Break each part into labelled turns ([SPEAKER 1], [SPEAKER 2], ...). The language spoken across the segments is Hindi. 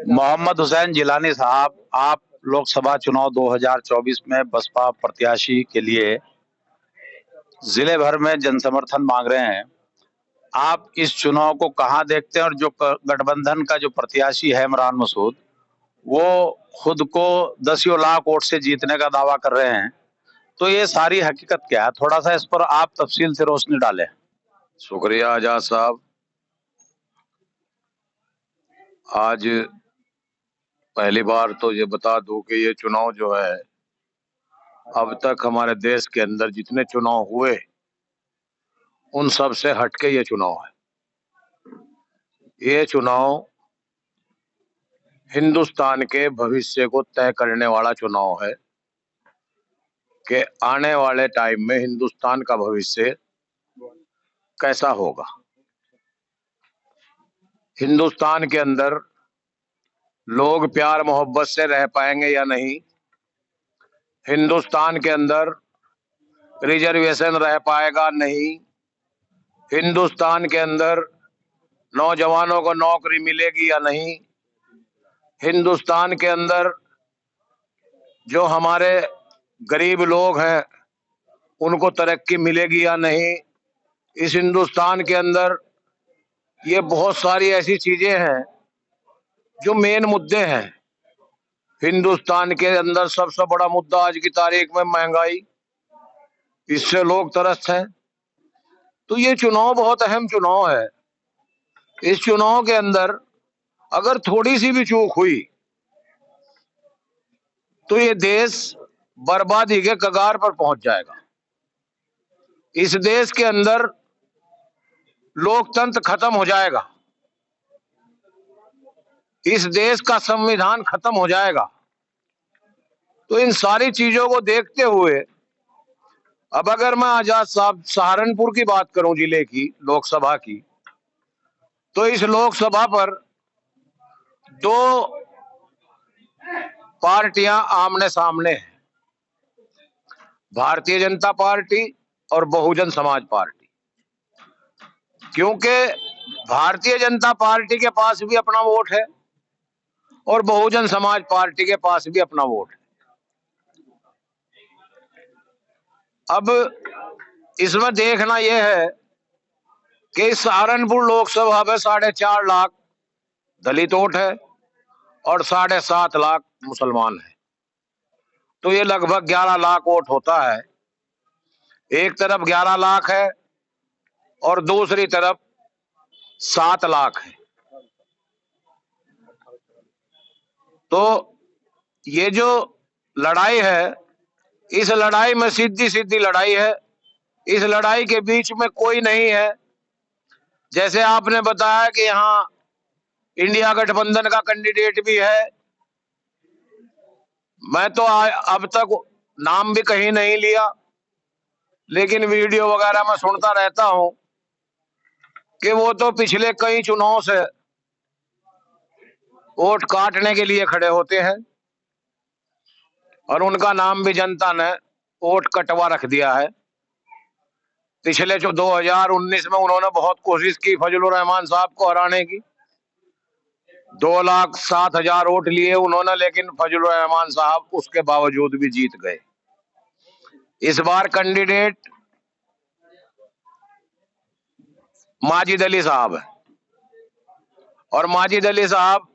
[SPEAKER 1] मोहम्मद हुसैन जिलानी साहब, आप लोकसभा चुनाव 2024 में बसपा प्रत्याशी के लिए जिले भर में जनसमर्थन मांग रहे हैं। आप इस चुनाव को कहां देखते हैं? और जो गठबंधन का जो प्रत्याशी है इमरान मसूद, वो खुद को दसियों लाख वोट से जीतने का दावा कर रहे हैं। तो ये सारी हकीकत क्या है? थोड़ा सा इस पर आप तफसील से रोशनी डालें।
[SPEAKER 2] शुक्रिया आजाद साहब। आज पहली बार तो ये बता दूं कि ये चुनाव जो है, अब तक हमारे देश के अंदर जितने चुनाव हुए उन सब से हटके ये चुनाव है। ये चुनाव हिंदुस्तान के भविष्य को तय करने वाला चुनाव है कि आने वाले टाइम में हिंदुस्तान का भविष्य कैसा होगा। हिंदुस्तान के अंदर लोग प्यार मोहब्बत से रह पाएंगे या नहीं, हिंदुस्तान के अंदर रिजर्वेशन रह पाएगा नहीं, हिंदुस्तान के अंदर नौजवानों को नौकरी मिलेगी या नहीं, हिंदुस्तान के अंदर जो हमारे गरीब लोग हैं उनको तरक्की मिलेगी या नहीं। इस हिंदुस्तान के अंदर ये बहुत सारी ऐसी चीजें हैं जो मेन मुद्दे हैं। हिंदुस्तान के अंदर सबसे बड़ा मुद्दा आज की तारीख में महंगाई, इससे लोग त्रस्त हैं। तो ये चुनाव बहुत अहम चुनाव है। इस चुनाव के अंदर अगर थोड़ी सी भी चूक हुई तो ये देश बर्बादी के कगार पर पहुंच जाएगा। इस देश के अंदर लोकतंत्र खत्म हो जाएगा, इस देश का संविधान खत्म हो जाएगा। तो इन सारी चीजों को देखते हुए अब अगर मैं आजाद साहब सहारनपुर की बात करूं, जिले की लोकसभा की, तो इस लोकसभा पर दो पार्टियां आमने सामने हैं, भारतीय जनता पार्टी और बहुजन समाज पार्टी। क्योंकि भारतीय जनता पार्टी के पास भी अपना वोट है और बहुजन समाज पार्टी के पास भी अपना वोट है। अब इसमें देखना यह है कि सहारनपुर लोकसभा में 4.5 लाख दलित वोट है और 7.5 लाख मुसलमान है। तो ये लगभग 11 लाख वोट होता है। एक तरफ 11 लाख है और दूसरी तरफ 7 लाख है। तो ये जो लड़ाई है, इस लड़ाई में सीधी सीधी लड़ाई है। इस लड़ाई के बीच में कोई नहीं है। जैसे आपने बताया कि यहाँ इंडिया गठबंधन का कैंडिडेट भी है, मैं तो अब तक नाम भी कहीं नहीं लिया, लेकिन वीडियो वगैरह में सुनता रहता हूं कि वो तो पिछले कई चुनाव से वोट काटने के लिए खड़े होते हैं और उनका नाम भी जनता ने वोट कटवा रख दिया है। पिछले जो 2019 में उन्होंने बहुत कोशिश की फजलुर रहमान साहब को हराने की, 2,07,000 वोट लिए उन्होंने, लेकिन फजलुर रहमान साहब उसके बावजूद भी जीत गए। इस बार कैंडिडेट माजिद अली साहब है और माजिद अली साहब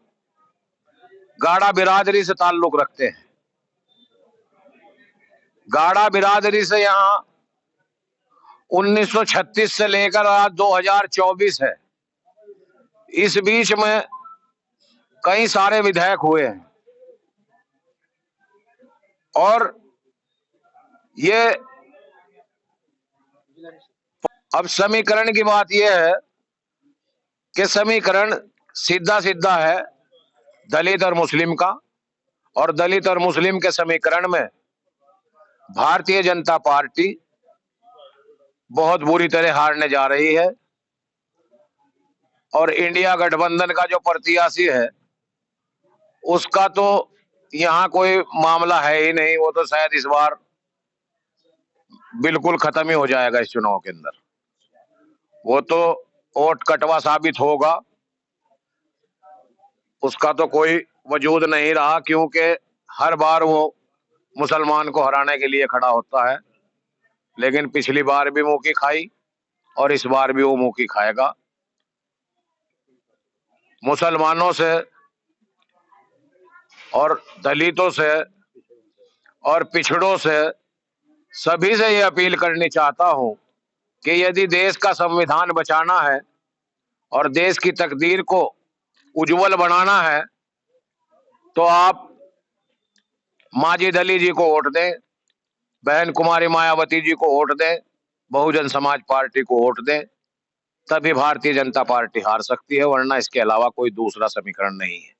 [SPEAKER 2] गाड़ा बिरादरी से ताल्लुक रखते हैं। गाड़ा बिरादरी से यहाँ 1936 से लेकर आज 2024 है, इस बीच में कई सारे विधायक हुए हैं। और ये अब समीकरण की बात यह है कि समीकरण सीधा सीधा है दलित और मुस्लिम का, और दलित और मुस्लिम के समीकरण में भारतीय जनता पार्टी बहुत बुरी तरह हारने जा रही है। और इंडिया गठबंधन का जो प्रत्याशी है उसका तो यहाँ कोई मामला है ही नहीं, वो तो शायद इस बार बिल्कुल खत्म ही हो जाएगा इस चुनाव के अंदर। वो तो वोट कटवा साबित होगा। उसका तो कोई वजूद नहीं रहा, क्योंकि हर बार वो मुसलमान को हराने के लिए खड़ा होता है। लेकिन पिछली बार भी मुंह की खाई और इस बार भी वो मुंह की खाएगा। मुसलमानों से और दलितों से और पिछड़ों से, सभी से ये अपील करनी चाहता हूं कि यदि देश का संविधान बचाना है और देश की तकदीर को उज्जवल बनाना है, तो आप माजिद अली जी को वोट दें, बहन कुमारी मायावती जी को वोट दें, बहुजन समाज पार्टी को वोट दें। तभी भारतीय जनता पार्टी हार सकती है, वरना इसके अलावा कोई दूसरा समीकरण नहीं है।